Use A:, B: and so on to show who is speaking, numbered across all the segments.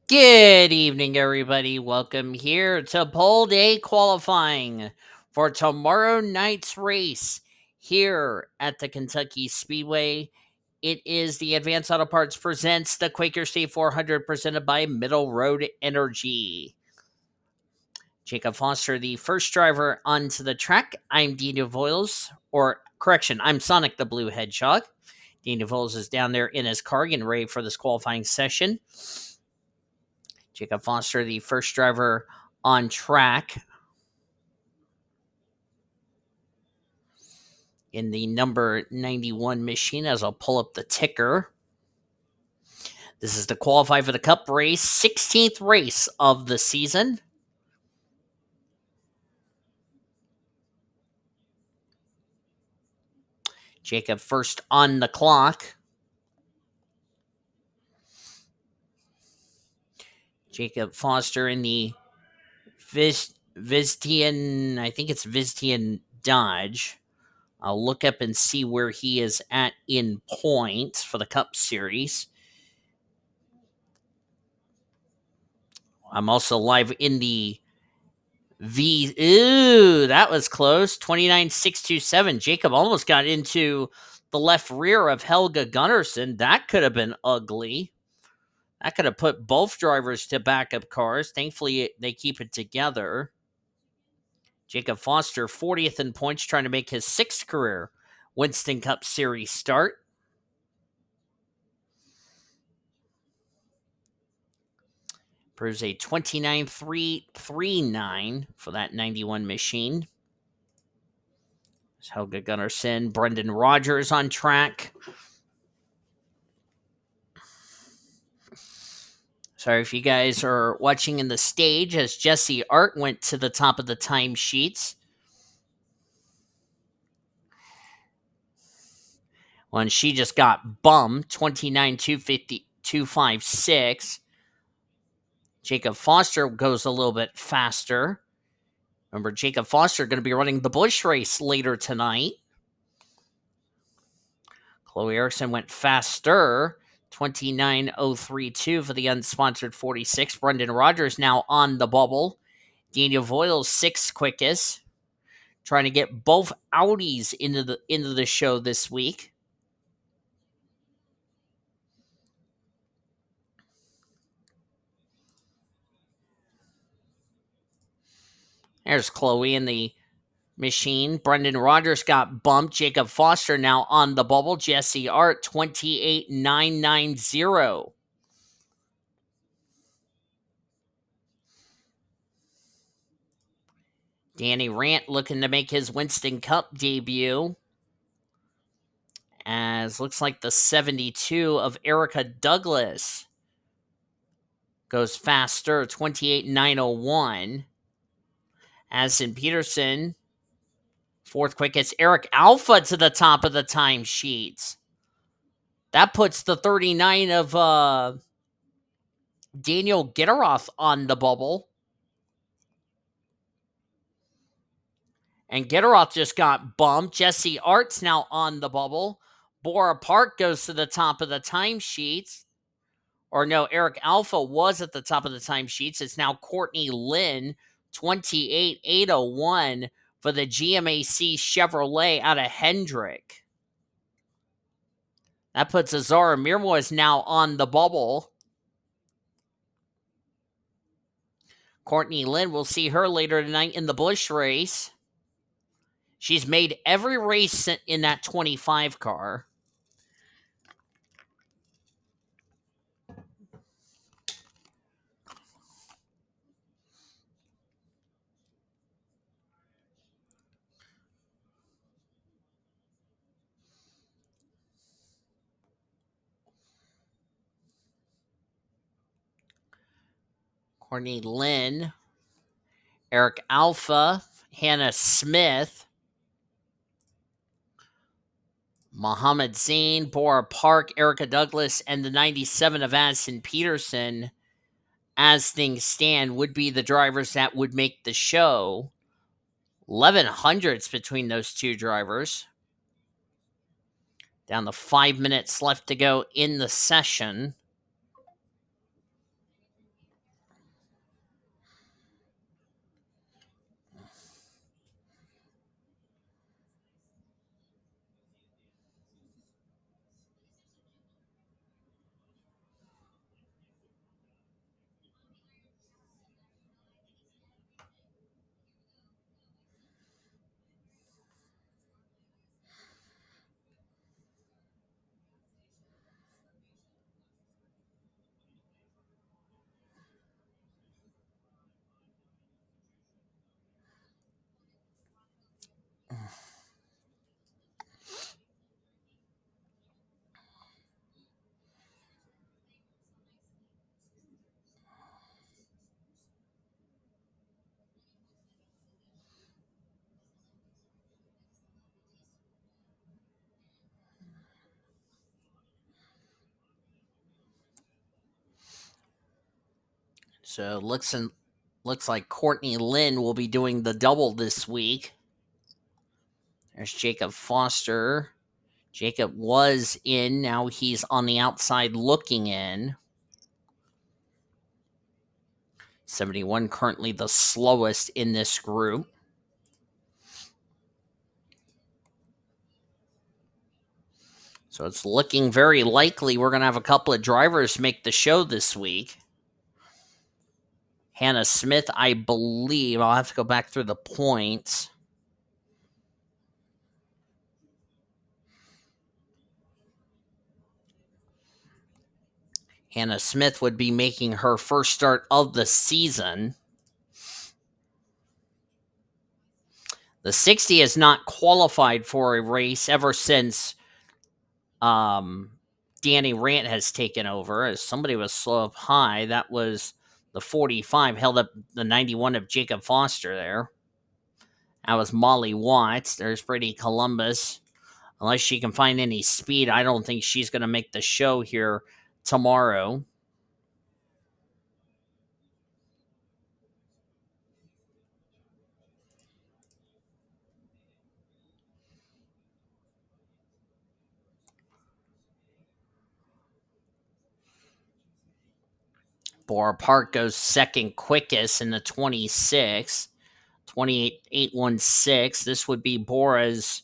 A: Good evening, everybody. Welcome here to Pole Day qualifying for tomorrow night's race here at the Kentucky Speedway. It is the Advanced Auto Parts presents the Quaker State 400 presented by Middle Road Energy. Jacob Foster, the first driver onto the track. I'm Dean DeVoyles, or correction, I'm Sonic the Blue Hedgehog. Dean DeVoyles is down there in his car getting ready for this qualifying session. Jacob Foster, the first driver on track in the number 91 machine, as I'll pull up the ticker. This is the qualify for the Cup race, 16th race of the season. Jacob first on the clock. Jacob Foster in the Vistian, I think it's Vistian Dodge. I'll look up and see where he is at in points for the Cup Series. I'm also live in the Ooh, that was close. 29,627. Jacob almost got into the left rear of Helga Gunnarsson. That could have been ugly. That could have put both drivers to backup cars. Thankfully, they keep it together. Jacob Foster, 40th in points, trying to make his sixth career Winston Cup Series start. Proves a 29,339 for that 91 machine. Helga Gunnarsson, Brendan Rogers on track. Sorry if you guys are watching in the stage as Jesse Art went to the top of the timesheets. When she just got bummed, 29,256. Jacob Foster goes a little bit faster. Remember, Jacob Foster going to be running the Busch race later tonight. Chloe Erickson went faster, 29,032 for the unsponsored 46. Brendan Rogers now on the bubble. Daniel Voiles, sixth quickest. Trying to get both Audis into the show this week. There's Chloe in the machine. Brendan Rogers got bumped. Jacob Foster now on the bubble. Jesse Art, 28,990. Danny Rant looking to make his Winston Cup debut. As looks like the 72 of Erica Douglas goes faster, 28,901. Addison Peterson, fourth quickest. Eric Alpha to the top of the timesheets. That puts the 39 of Daniel Gitteroth on the bubble. And Gitteroth just got bumped. Jesse Art's now on the bubble. Bora Park goes to the top of the timesheets. Or no, Eric Alpha was at the top of the timesheets. It's now Courtney Lynn, 28,801 for the GMAC Chevrolet out of Hendrick. That puts Azara Mirmoz now on the bubble. Courtney Lynn, we'll see her later tonight in the Busch race. She's made every race in that 25 car. Courtney Lynn, Eric Alpha, Hannah Smith, Muhammad Zain, Bora Park, Erica Douglas, and the 97 of Addison Peterson, as things stand, would be the drivers that would make the show. 1100s between those two drivers. Down to 5 minutes left to go in the session. So looks like Courtney Lynn will be doing the double this week. There's Jacob Foster. Jacob was in. Now he's on the outside looking in. 71 currently the slowest in this group. So it's looking very likely we're going to have a couple of drivers make the show this week. Hannah Smith, I believe. I'll have to go back through the points. Hannah Smith would be making her first start of the season. The 60 has not qualified for a race ever since Danny Rant has taken over. As somebody was slow up high, that was the 45, held up the 91 of Jacob Foster there. That was Molly Watts. There's Brady Columbus. Unless she can find any speed, I don't think she's going to make the show here tomorrow. Bora Park goes second quickest in the 26. 28.816. This would be Bora's.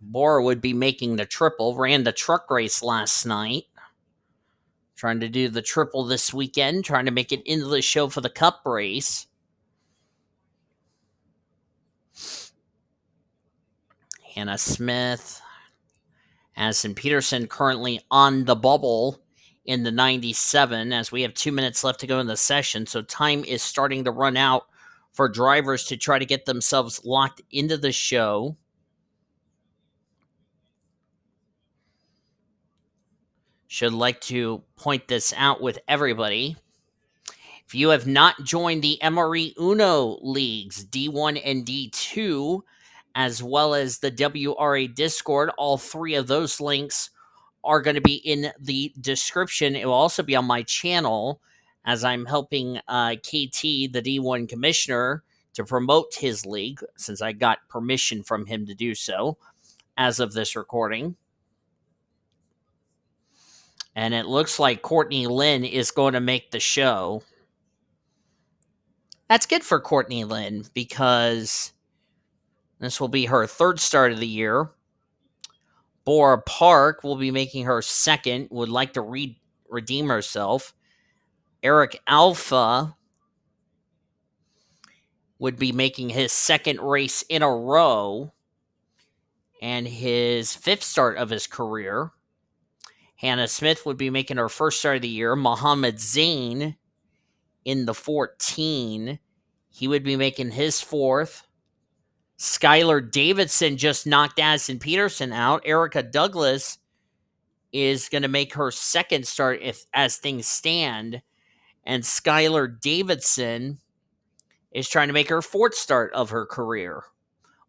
A: Bora would be making the triple. Ran the truck race last night. Trying to do the triple this weekend. Trying to make it into the show for the cup race. Hannah Smith. Addison Peterson currently on the bubble in the 97 as we have 2 minutes left to go in the session. So time is starting to run out for drivers to try to get themselves locked into the show. Should like to point this out with everybody. If you have not joined the MRE Uno leagues, D1 and D2, as well as the WRA Discord, all three of those links are going to be in the description. It will also be on my channel as I'm helping KT, the D1 commissioner, to promote his league since I got permission from him to do so as of this recording. And it looks like Courtney Lynn is going to make the show. That's good for Courtney Lynn because this will be her third start of the year. Bora Park will be making her second, would like to redeem herself. Eric Alpha would be making his second race in a row and his fifth start of his career. Hannah Smith would be making her first start of the year. Muhammad Zain in the 14. He would be making his fourth. Skylar Davidson just knocked Addison Peterson out. Erica Douglas is going to make her second start as things stand. And Skylar Davidson is trying to make her fourth start of her career.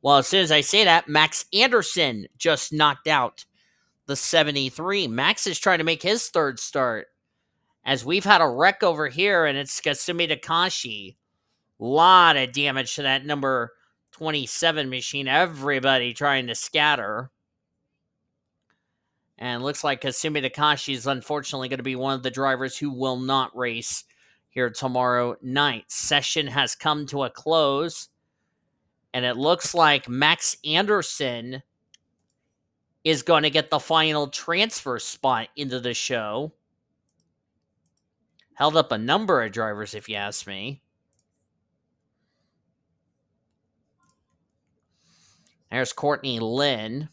A: Well, as soon as I say that, Max Anderson just knocked out the 73. Max is trying to make his third start. As we've had a wreck over here, and it's Kasumi Takashi. Lot of damage to that number 27 machine. Everybody trying to scatter. And looks like Kasumi Takashi is unfortunately going to be one of the drivers who will not race here tomorrow night. Session has come to a close. And it looks like Max Anderson is going to get the final transfer spot into the show. Held up a number of drivers, if you ask me. There's Courtney Lynn.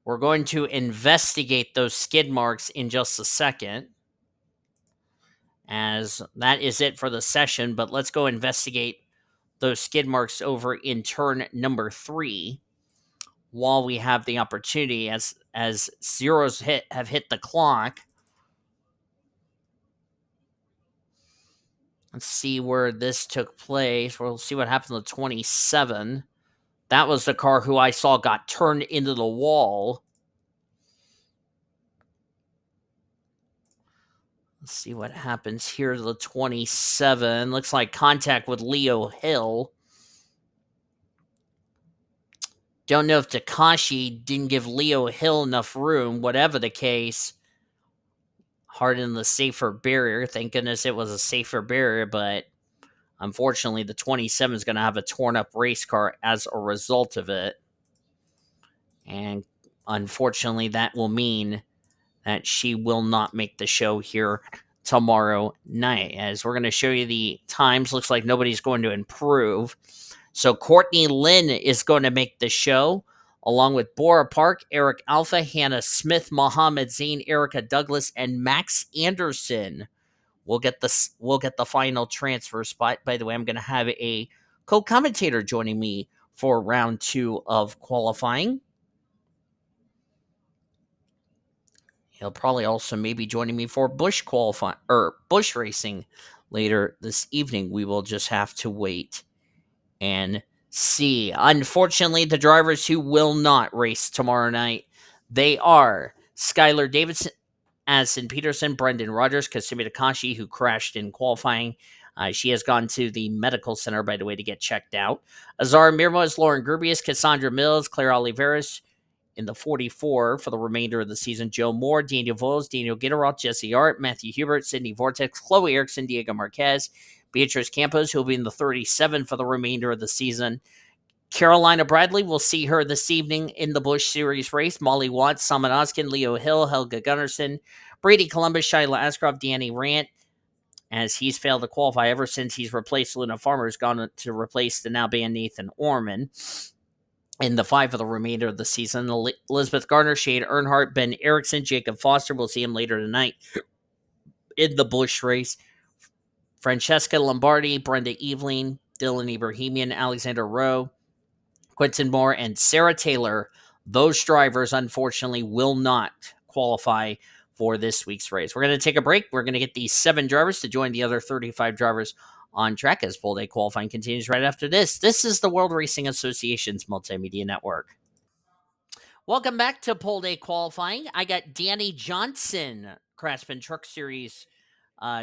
A: We're going to investigate those skid marks in just a second, as that is it for the session. But let's go investigate those skid marks over in turn number 3 while we have the opportunity, as zeros have hit the clock. Let's see where this took place. We'll see what happened to 27. That was the car who I saw got turned into the wall. Let's see what happens here. The 27 looks like contact with Leo Hill. Don't know if Takashi didn't give Leo Hill enough room. Whatever the case, harden the safer barrier. Thank goodness it was a safer barrier, but unfortunately, the 27 is going to have a torn up race car as a result of it. And unfortunately, that will mean that she will not make the show here tomorrow night. As we're going to show you the times, looks like nobody's going to improve. So Courtney Lynn is going to make the show, along with Bora Park, Eric Alpha, Hannah Smith, Mohammed Zain, Erica Douglas, and Max Anderson. We'll get the final transfer spot. By the way, I'm going to have a co-commentator joining me for round 2 of qualifying. He'll probably also maybe joining me for Bush qualifying or Bush racing later this evening. We will just have to wait and see. Unfortunately, the drivers who will not race tomorrow night, they are Skylar Davidson, Addison Peterson, Brendan Rogers, Kasumi Takashi, who crashed in qualifying. She has gone to the medical center, by the way, to get checked out. Azara Mirmos, Lauren Grubius, Cassandra Mills, Claire Oliveras in the 44 for the remainder of the season. Joe Moore, Daniel Voles, Daniel Gitteroth, Jesse Art, Matthew Hubert, Sydney Vortex, Chloe Erickson, Diego Marquez, Beatrice Campos, who will be in the 37 for the remainder of the season. Carolina Bradley, will see her this evening in the Busch Series race. Molly Watts, Salman Oskin, Leo Hill, Helga Gunnarsson, Brady Columbus, Shyla Ascroft, Danny Rant, as he's failed to qualify ever since he's replaced Luna Farmer, has gone to replace the now banned Nathan Orman. In the 5 for the remainder of the season, Elizabeth Garner, Shade Earnhardt, Ben Erickson, Jacob Foster, we'll see him later tonight in the Busch race. Francesca Lombardi, Brenda Eveling, Dylan Ibrahimian, Alexander Rowe, Quentin Moore, and Sarah Taylor. Those drivers, unfortunately, will not qualify for this week's race. We're going to take a break. We're going to get these 7 drivers to join the other 35 drivers on track as full day qualifying continues right after this. This is the World Racing Association's Multimedia Network. Welcome back to Pole Day Qualifying. I got Danny Johnson, Craftsman Truck Series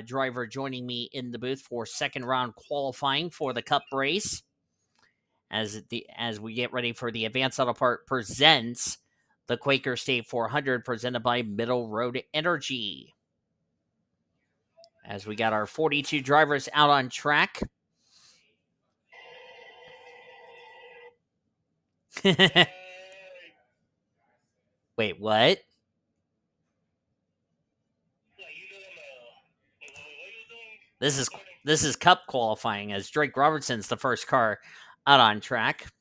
A: driver, joining me in the booth for second round qualifying for the Cup race. As we get ready for the Advanced Auto Part presents the Quaker State 400, presented by Middle Road Energy. As we got our 42 drivers out on track. Wait, what? This is Cup qualifying, as Drake Robertson's the first car out on track.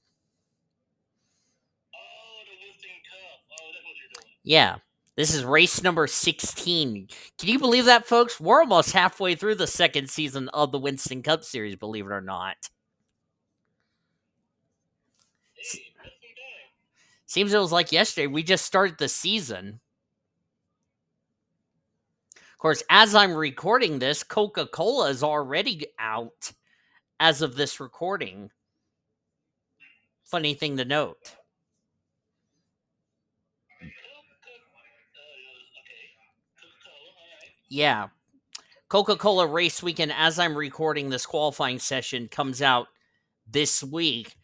A: Yeah, this is race number 16. Can you believe that, folks? We're almost halfway through the second season of the Winston Cup Series, believe it or not. Seems it was like yesterday. We just started the season. Of course, as I'm recording this, Coca-Cola is already out as of this recording. Funny thing to note. Yeah. Coca-Cola race weekend, as I'm recording this qualifying session, comes out this week.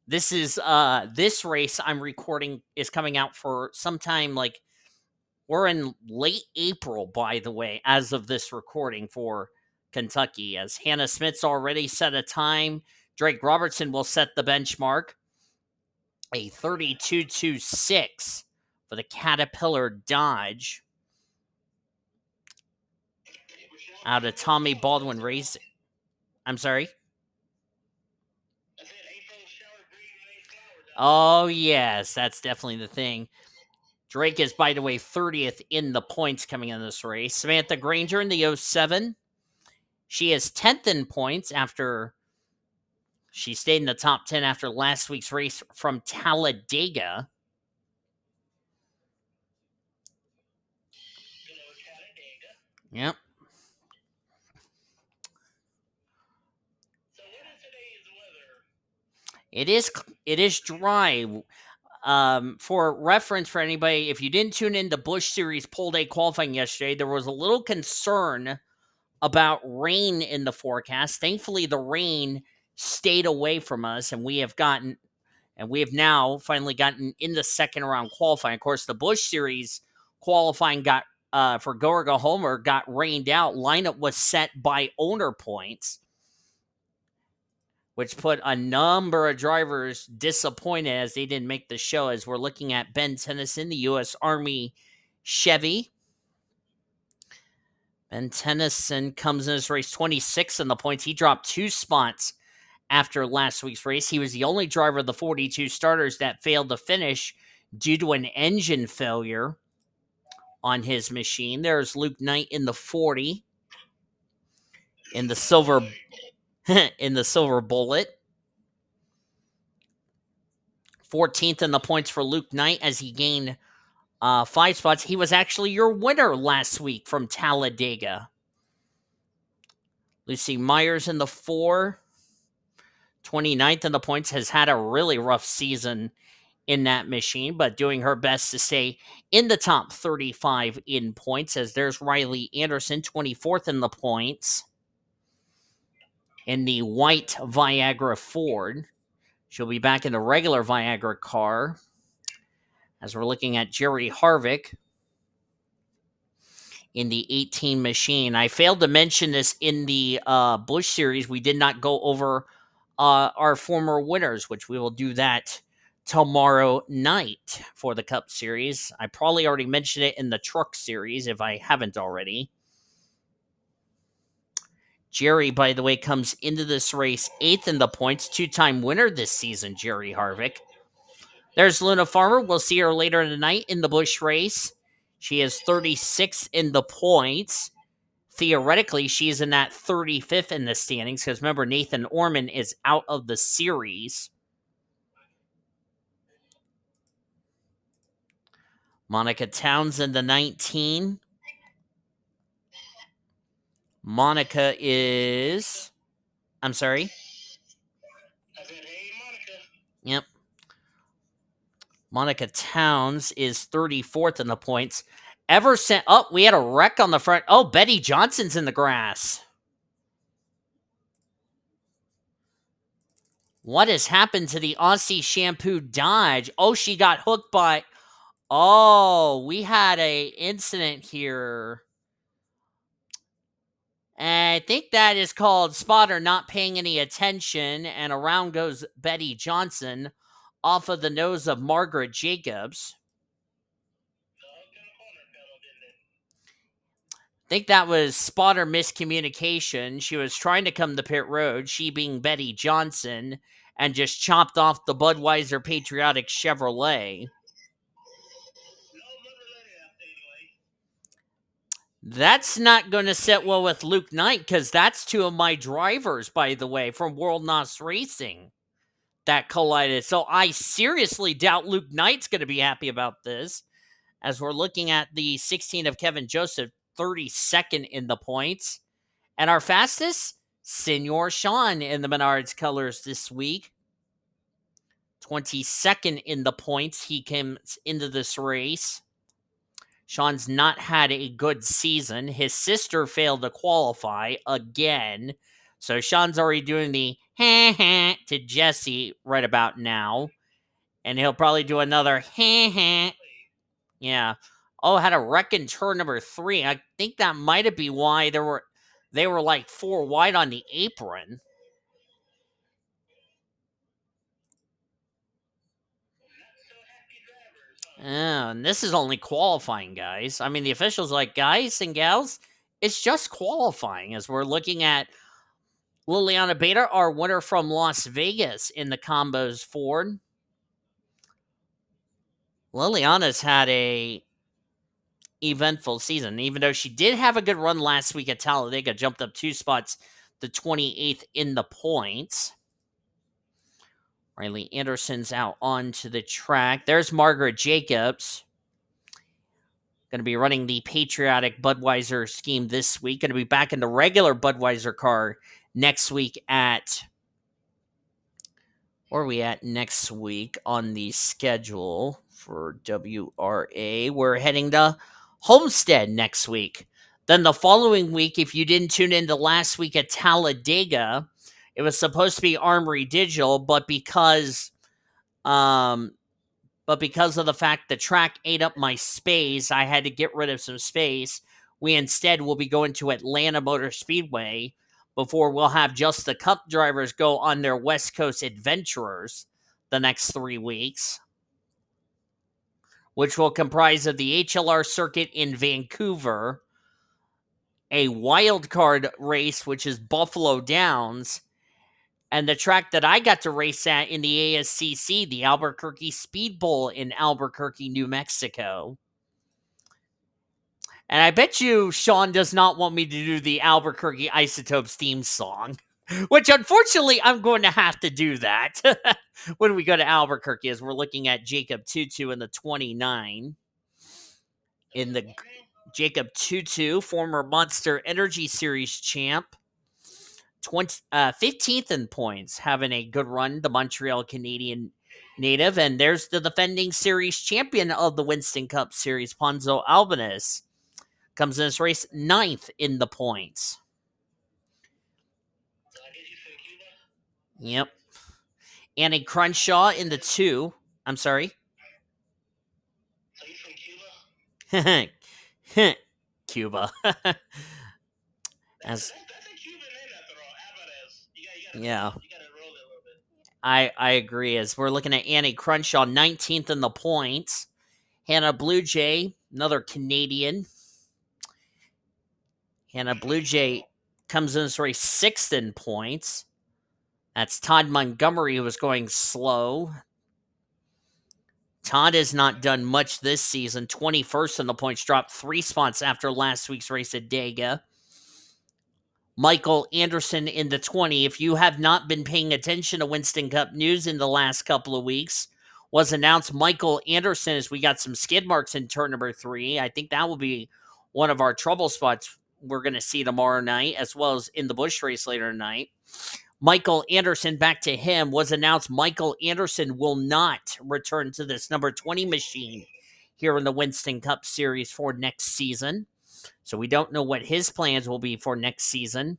A: This is this race I'm recording is coming out for sometime, like, we're in late April, by the way, as of this recording for Kentucky, as Hannah Smith's already set a time. Drake Robertson will set the benchmark, a 32.26 for the Caterpillar Dodge out of Tommy Baldwin Racing. I'm sorry? Oh, yes, that's definitely the thing. Drake is, by the way, 30th in the points coming in this race. Samantha Granger in the 07. She is 10th in points after she stayed in the top 10 after last week's race from Talladega. Yep. It is dry. For reference for anybody, if you didn't tune in to Busch Series Pole Day qualifying yesterday, there was a little concern about rain in the forecast. Thankfully, the rain stayed away from us, and we have now finally gotten in the second round qualifying. Of course, the Busch Series qualifying got for Go or Go Homer got rained out. Lineup was set by owner points, which put a number of drivers disappointed as they didn't make the show. As we're looking at Ben Tennyson, the U.S. Army Chevy. Ben Tennyson comes in this race 26 in the points. He dropped 2 spots after last week's race. He was the only driver of the 42 starters that failed to finish due to an engine failure on his machine. There's Luke Knight in the 40 in the silver in the silver bullet. 14th in the points for Luke Knight as he gained 5 spots. He was actually your winner last week from Talladega. Lucy Myers in the 4. 29th in the points, has had a really rough season in that machine, but doing her best to stay in the top 35 in points. As there's Riley Anderson, 24th in the points in the white Viagra Ford. She'll be back in the regular Viagra car. As we're looking at Jerry Harvick in the 18 machine. I failed to mention this in the Busch Series. We did not go over our former winners, which we will do that tomorrow night for the Cup Series. I probably already mentioned it in the Truck Series if I haven't already. Jerry, by the way, comes into this race 8th in the points, 2-time winner this season, Jerry Harvick. There's Luna Farmer. We'll see her later in the night in the Busch race. She is 36th in the points. Theoretically, she's in that 35th in the standings because remember, Nathan Orman is out of the series. Monica Townsend, the 19. Monica is... I'm sorry?
B: I said, hey, Monica.
A: Yep. Monica Towns is 34th in the points. We had a wreck on the front. Oh, Betty Johnson's in the grass. What has happened to the Aussie Shampoo Dodge? Oh, she got hooked by... Oh, we had a incident here. And I think that is called spotter not paying any attention, and around goes Betty Johnson off of the nose of Margaret Jacobs. I think that was spotter miscommunication. She was trying to come to pit road, she being Betty Johnson, and just chopped off the Budweiser Patriotic Chevrolet. That's not going to sit well with Luke Knight because that's 2 of my drivers, by the way, from World NOS Racing that collided. So I seriously doubt Luke Knight's going to be happy about this as we're looking at the 16 of Kevin Joseph, 32nd in the points. And our fastest, Senor Sean in the Menards colors this week. 22nd in the points. He comes into this race. Sean's not had a good season. His sister failed to qualify again. So Sean's already doing the to Jesse right about now. And he'll probably do another Yeah. Oh, had a wreck in turn number 3. I think that might have been why they were like 4 wide on the apron. And this is only qualifying, guys. I mean, the officials like, guys and gals, it's just qualifying as we're looking at Liliana Beta, our winner from Las Vegas in the Combos Ford. Liliana's had a eventful season, even though she did have a good run last week at Talladega, jumped up 2 spots, the 28th in the points. Riley Anderson's out onto the track. There's Margaret Jacobs. Going to be running the patriotic Budweiser scheme this week. Going to be back in the regular Budweiser car next week at Where are we at next week on the schedule for WRA? We're heading to Homestead next week. Then the following week, if you didn't tune into last week at Talladega, it was supposed to be Armory Digital, um but because of the fact the track ate up my space, I had to get rid of some space. We instead will be going to Atlanta Motor Speedway before we'll have just the Cup drivers go on their West Coast adventures the next 3 weeks, which will comprise of the HLR circuit in Vancouver, a wild card race, which is Buffalo Downs, and the track that I got to race at in the ASCC, the Albuquerque Speed Bowl in Albuquerque, New Mexico. And I bet you Sean does not want me to do the Albuquerque Isotopes theme song, which unfortunately I'm going to have to do that when we go to Albuquerque, as we're looking at Jacob Tutu in the 29. In the Jacob Tutu, former Monster Energy Series champ, 15th in points, having a good run, the Montreal Canadian native. And there's the defending series champion of the Winston Cup Series, Ponzo Albanese. Comes in this race 9th in the points. Yep. Annie Crenshaw in the 2. I'm sorry.
B: So he's from Cuba?
A: Cuba.
B: That's a Cuban name after all. Alvarez.
A: Yeah.
B: You gotta roll it a little bit.
A: I agree. As we're looking at Annie Crenshaw, 19th in the points. Hannah Blue Jay, another Canadian. Hannah Blue Jay comes in this race 6th in points. That's Todd Montgomery, who was going slow. Todd has not done much this season. 21st in the points, dropped 3 spots after last week's race at Dega. Michael Anderson in the 20. If you have not been paying attention to Winston Cup news in the last couple of weeks, was announced Michael Anderson, as we got some skid marks in turn number 3. I think that will be one of our trouble spots we're going to see tomorrow night, as well as in the Busch race later tonight. Michael Anderson, back to him, was announced Michael Anderson will not return to this number 20 machine here in the Winston Cup Series for next season. So we don't know what his plans will be for next season,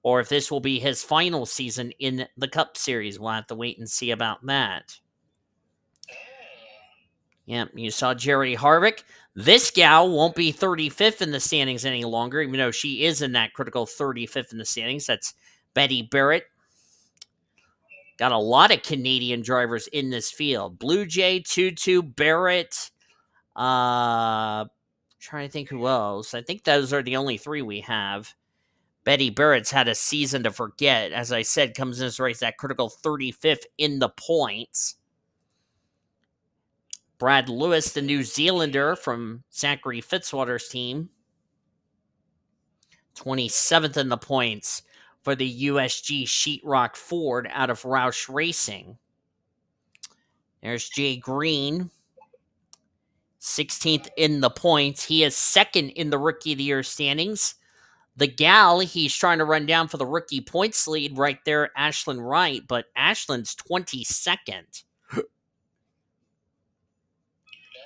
A: or if this will be his final season in the Cup Series. We'll have to wait and see about that. Yep, you saw Jerry Harvick. This gal won't be 35th in the standings any longer, even though she is in that critical 35th in the standings. That's Betty Barrett. Got a lot of Canadian drivers in this field. Blue Jay, Tutu, Barrett. Trying to think who else. I think those are the only 3 we have. Betty Barrett's had a season to forget. As I said, comes in this race that critical 35th in the points. Brad Lewis, the New Zealander from Zachary Fitzwater's team, 27th in the points for the USG Sheetrock Ford out of Roush Racing. There's Jay Green, 16th in the points. He is 2nd in the Rookie of the Year standings. The gal he's trying to run down for the rookie points lead right there, Ashlyn Wright, but Ashlyn's 22nd.
B: Got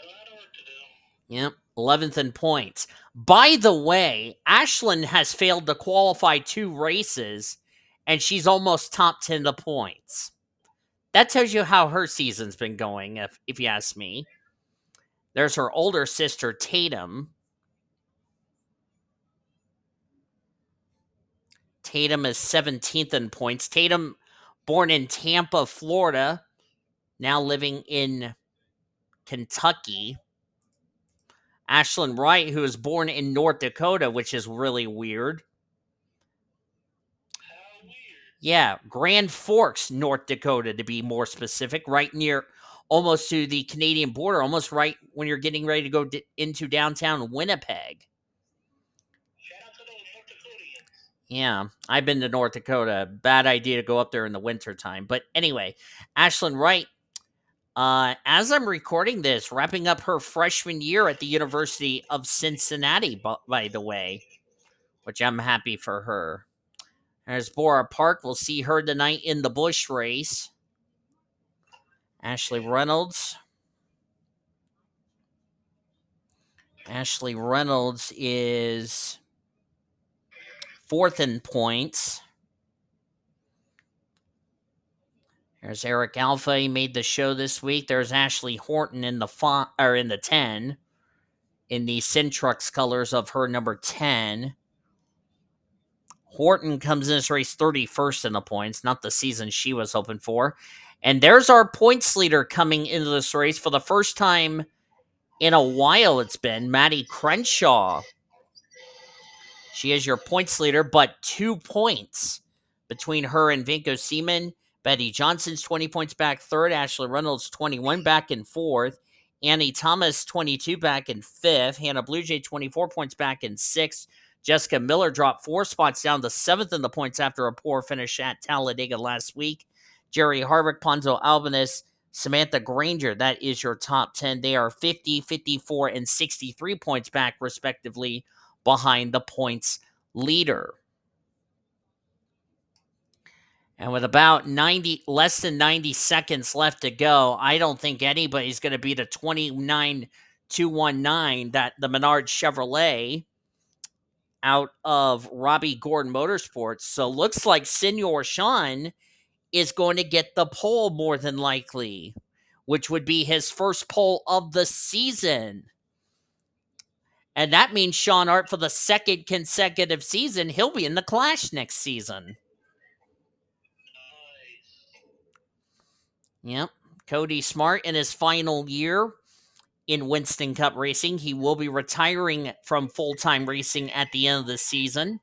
B: a lot of work to do.
A: Yep, 11th in points. By the way, Ashlyn has failed to qualify 2 races, and she's almost top 10 the points. That tells you how her season's been going, if you ask me. There's her older sister, Tatum. Tatum is 17th in points. Tatum, born in Tampa, Florida, now living in Kentucky. Ashlyn Wright, who was born in North Dakota, which is really weird.
B: How weird.
A: Yeah, Grand Forks, North Dakota, to be more specific, right near, almost to the Canadian border, almost right when you're getting ready to go into downtown Winnipeg.
B: Shout out to those North Dakotans.
A: Yeah, I've been to North Dakota. Bad idea to go up there in the wintertime. But anyway, Ashlyn Wright, as I'm recording this, wrapping up her freshman year at the University of Cincinnati, by the way, which I'm happy for her. There's Bora Park. We'll see her tonight in the Busch race. Ashley Reynolds. Ashley Reynolds is fourth in points. There's Eric Alpha. He made the show this week. There's Ashley Horton in the 10 in the Cintrux colors of her number 10. Horton comes in this race 31st in the points, not the season she was hoping for. And there's our points leader coming into this race for the first time in a while. It's been Maddie Crenshaw. She is your points leader, but 2 points between her and Vinko Seaman. Betty Johnson's 20 points back third. Ashley Reynolds 21 back in fourth. Annie Thomas 22 back in fifth. Hannah Bluejay 24 points back in sixth. Jessica Miller dropped 4 spots down to seventh in the points after a poor finish at Talladega last week. Jerry Harvick, Ponzo Albanese, Samantha Granger, that is your top 10. They are 50, 54, and 63 points back, respectively, behind the points leader. And with about less than 90 seconds left to go, I don't think anybody's going to beat a 29.219 that the Menard Chevrolet out of Robbie Gordon Motorsports. So looks like Senor Sean is going to get the pole more than likely, which would be his first pole of the season. And that means Sean Hart, for the second consecutive season, he'll be in the Clash next season. Yep. Cody Smart in his final year in Winston Cup racing. He will be retiring from full-time racing at the end of the season.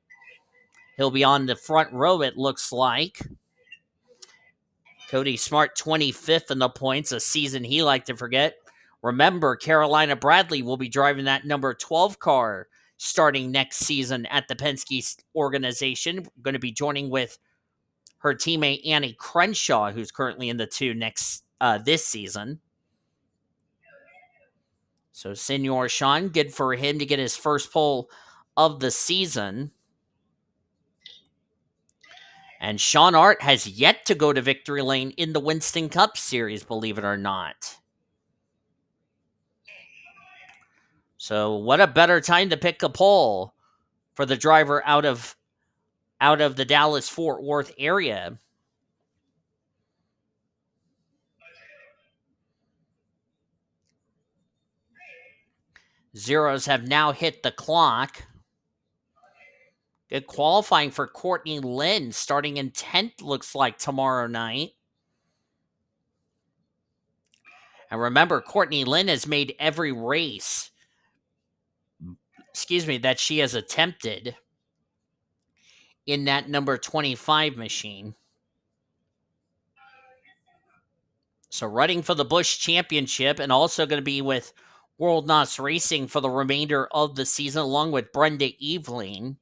A: He'll be on the front row, it looks like. Cody Smart, 25th in the points, a season he liked to forget. Remember, Carolina Bradley will be driving that number 12 car starting next season at the Penske organization. Going to be joining with her teammate Annie Crenshaw, who's currently in the 2 this season. So Senor Sean, good for him to get his first pole of the season. And Sean Hart has yet to go to victory lane in the Winston Cup Series, believe it or not. So what a better time to pick a pole for the driver out of the Dallas-Fort Worth area. Zeros have now hit the clock. Good qualifying for Courtney Lynn, starting in 10th, looks like, tomorrow night. And remember, Courtney Lynn has made every race, that she has attempted in that number 25 machine. So running for the Busch Championship, and also going to be with World NOS Racing for the remainder of the season, along with Brenda Eveling.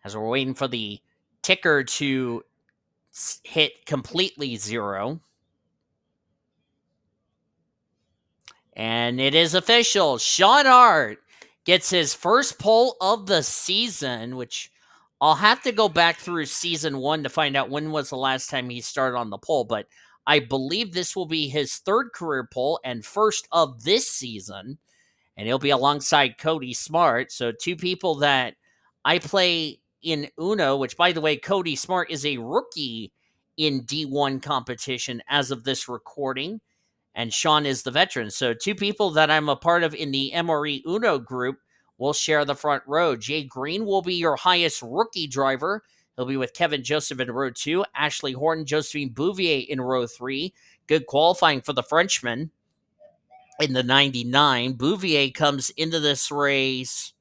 A: As we're waiting for the ticker to hit completely 0. And it is official. Sean Hart gets his first pole of the season, which I'll have to go back through season 1 to find out when was the last time he started on the pole. But I believe this will be his third career pole and first of this season. And he'll be alongside Cody Smart. So 2 people that I play in Uno, which, by the way, Cody Smart is a rookie in D1 competition as of this recording. And Sean is the veteran. So 2 people that I'm a part of in the MRE Uno group will share the front row. Jay Green will be your highest rookie driver. He'll be with Kevin Joseph in row 2. Ashley Horton, Josephine Bouvier in row 3. Good qualifying for the Frenchman in the 99. Bouvier comes into this race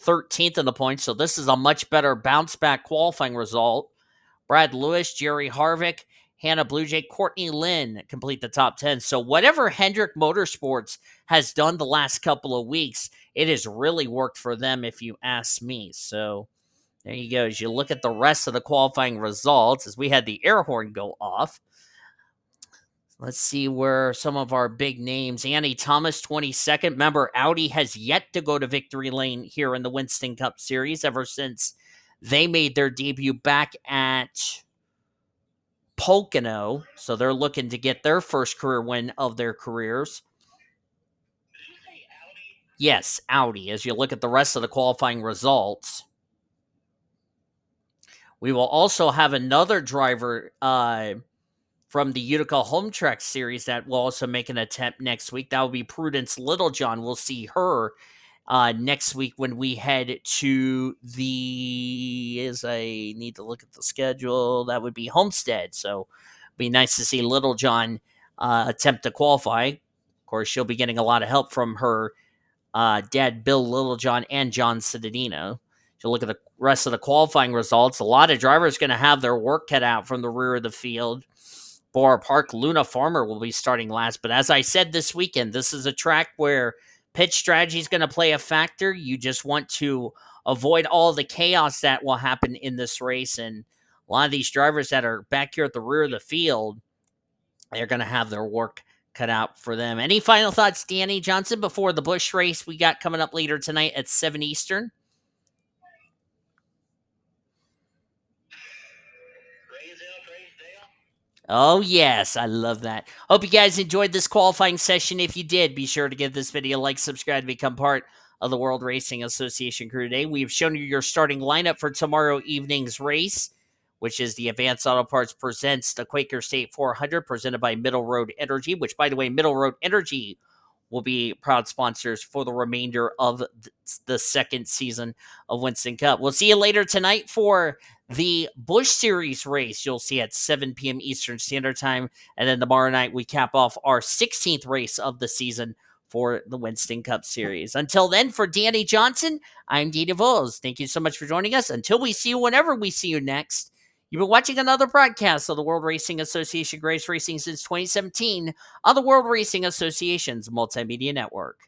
A: 13th in the points. So this is a much better bounce back qualifying result. Brad Lewis, Jerry Harvick, Hannah Bluejay, Courtney Lynn complete the top 10. So whatever Hendrick Motorsports has done the last couple of weeks, it has really worked for them, if you ask me. So there you go. As you look at the rest of the qualifying results, as we had the air horn go off, let's see where some of our big names. Annie Thomas, 22nd. Remember, Audi has yet to go to victory lane here in the Winston Cup Series ever since they made their debut back at Pocono. So they're looking to get their first career win of their careers.
B: Did you say Audi?
A: Yes, Audi. As you look at the rest of the qualifying results, we will also have another driver from the Utica Home Track Series that will also make an attempt next week. That will be Prudence Littlejohn. We'll see her next week when we head to the. As I need to look at the schedule, that would be Homestead. So it'd be nice to see Littlejohn attempt to qualify. Of course, she'll be getting a lot of help from her dad, Bill Littlejohn, and John Citadino. If you look at the rest of the qualifying results, a lot of drivers going to have their work cut out from the rear of the field. Bora Park, Luna Farmer will be starting last. But as I said this weekend, this is a track where pitch strategy is going to play a factor. You just want to avoid all the chaos that will happen in this race. And a lot of these drivers that are back here at the rear of the field, they're going to have their work cut out for them. Any final thoughts, Danny Johnson, before the Busch race we got coming up later tonight at 7 Eastern? Oh, yes. I love that. Hope you guys enjoyed this qualifying session. If you did, be sure to give this video a like, subscribe to become part of the World Racing Association crew today. We've shown you your starting lineup for tomorrow evening's race, which is the Advanced Auto Parts presents the Quaker State 400, presented by Middle Road Energy, which, by the way, Middle Road Energy will be proud sponsors for the remainder of the second season of Winston Cup. We'll see you later tonight for the Busch Series race. You'll see at 7 p.m. Eastern Standard Time. And then tomorrow night, we cap off our 16th race of the season for the Winston Cup Series. Until then, for Danny Johnson, I'm Dee DeVos. Thank you so much for joining us. Until we see you whenever we see you next, you've been watching another broadcast of the World Racing Association, Grace Racing since 2017 on the World Racing Association's Multimedia Network.